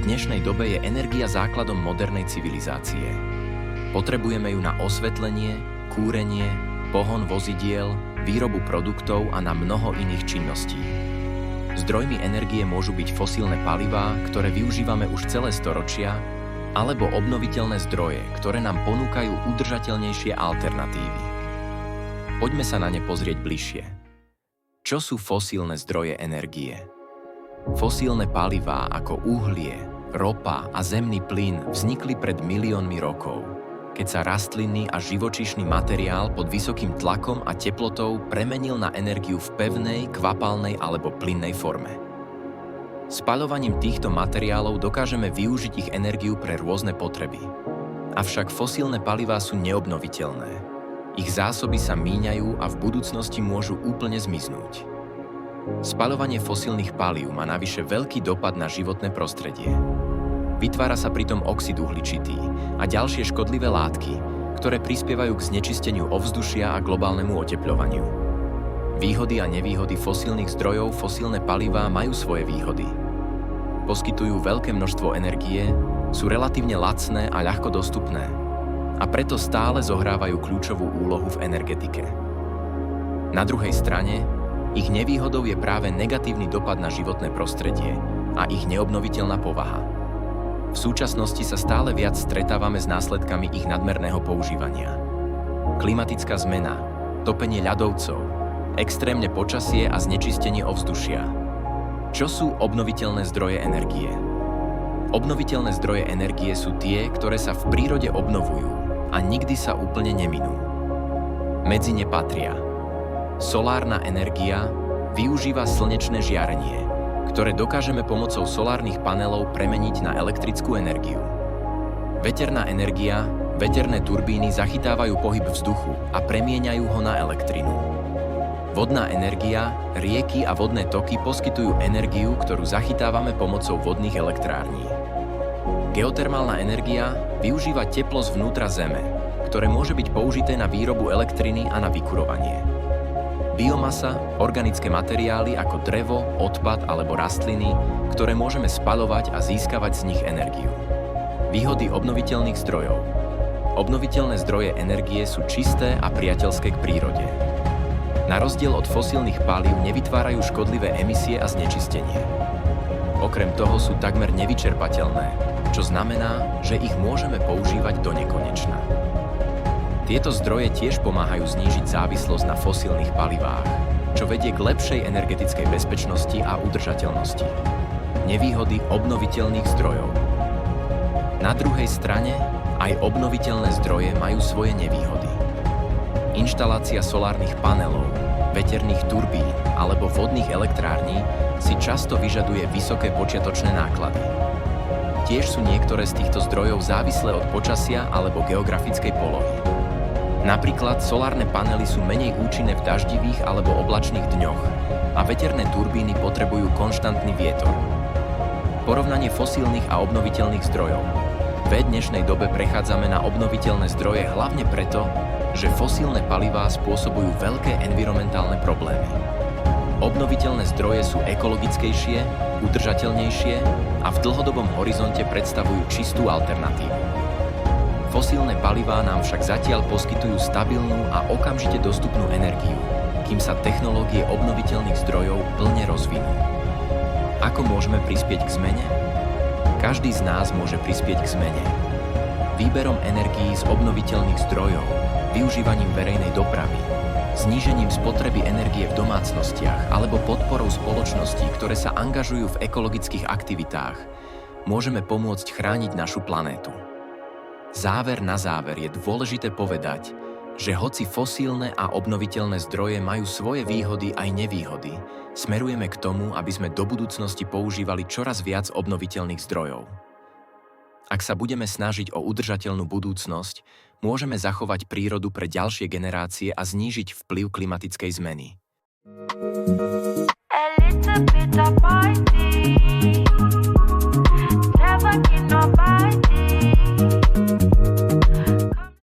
dnešnej dobe je energia základom modernej civilizácie. Potrebujeme ju na osvetlenie, kúrenie, pohon vozidiel, výrobu produktov a na mnoho iných činností. Zdrojmi energie môžu byť fosílne palivá, ktoré využívame už celé storočia, alebo obnoviteľné zdroje, ktoré nám ponúkajú udržateľnejšie alternatívy. Poďme sa na ne pozrieť bližšie. Čo sú fosílne zdroje energie? Fosílne palivá ako uhlie, ropa a zemný plyn vznikli pred miliónmi rokov, keď sa rastlinný a živočíšny materiál pod vysokým tlakom a teplotou premenil na energiu v pevnej, kvapalnej alebo plynnej forme. Spaľovaním týchto materiálov dokážeme využiť ich energiu pre rôzne potreby. Avšak fosílne palivá sú neobnoviteľné. Ich zásoby sa míňajú a v budúcnosti môžu úplne zmiznúť. Spaľovanie fosílnych palív má navyše veľký dopad na životné prostredie. Vytvára sa pritom oxid uhličitý a ďalšie škodlivé látky, ktoré prispievajú k znečisteniu ovzdušia a globálnemu otepľovaniu. Výhody a nevýhody fosílnych zdrojov. Fosílne palivá majú svoje výhody. Poskytujú veľké množstvo energie, sú relatívne lacné a ľahko dostupné a preto stále zohrávajú kľúčovú úlohu v energetike. Na druhej strane, ich nevýhodou je práve negatívny dopad na životné prostredie a ich neobnoviteľná povaha. V súčasnosti sa stále viac stretávame s následkami ich nadmerného používania. Klimatická zmena, topenie ľadovcov, extrémne počasie a znečistenie ovzdušia. Čo sú obnoviteľné zdroje energie? Obnoviteľné zdroje energie sú tie, ktoré sa v prírode obnovujú a nikdy sa úplne neminú. Medzi ne patria solárna energia, využíva slnečné žiarenie, ktoré dokážeme pomocou solárnych panelov premeniť na elektrickú energiu. Veterná energia, veterné turbíny zachytávajú pohyb vzduchu a premieňajú ho na elektrinu. Vodná energia, rieky a vodné toky poskytujú energiu, ktorú zachytávame pomocou vodných elektrární. Geotermálna energia využíva teplo zvnútra Zeme, ktoré môže byť použité na výrobu elektriny a na vykurovanie. Biomasa, organické materiály ako drevo, odpad alebo rastliny, ktoré môžeme spaľovať a získavať z nich energiu. Výhody obnoviteľných zdrojov. Obnoviteľné zdroje energie sú čisté a priateľské k prírode. Na rozdiel od fosílnych palív nevytvárajú škodlivé emisie a znečistenie. Okrem toho sú takmer nevyčerpateľné, čo znamená, že ich môžeme používať do nekonečna. Tieto zdroje tiež pomáhajú znížiť závislosť na fosílnych palivách, čo vedie k lepšej energetickej bezpečnosti a udržateľnosti. Nevýhody obnoviteľných zdrojov. Na druhej strane, aj obnoviteľné zdroje majú svoje nevýhody. Inštalácia solárnych panelov, veterných turbín alebo vodných elektrární si často vyžaduje vysoké počiatočné náklady. Tiež sú niektoré z týchto zdrojov závislé od počasia alebo geografickej polohy. Napríklad solárne panely sú menej účinné v daždivých alebo oblačných dňoch a veterné turbíny potrebujú konštantný vietor. Porovnanie fosílnych a obnoviteľných zdrojov. V dnešnej dobe prechádzame na obnoviteľné zdroje hlavne preto, že fosílne palivá spôsobujú veľké environmentálne problémy. Obnoviteľné zdroje sú ekologickejšie, udržateľnejšie a v dlhodobom horizonte predstavujú čistú alternatívu. Fosílne palivá nám však zatiaľ poskytujú stabilnú a okamžite dostupnú energiu, kým sa technológie obnoviteľných zdrojov plne rozvinú. Ako môžeme prispieť k zmene? Každý z nás môže prispieť k zmene. Výberom energií z obnoviteľných zdrojov, využívaním verejnej dopravy, znížením spotreby energie v domácnostiach alebo podporou spoločností, ktoré sa angažujú v ekologických aktivitách, môžeme pomôcť chrániť našu planétu. Záver na záver je dôležité povedať, že hoci fosílne a obnoviteľné zdroje majú svoje výhody aj nevýhody, smerujeme k tomu, aby sme do budúcnosti používali čoraz viac obnoviteľných zdrojov. Ak sa budeme snažiť o udržateľnú budúcnosť, môžeme zachovať prírodu pre ďalšie generácie a znížiť vplyv klimatickej zmeny.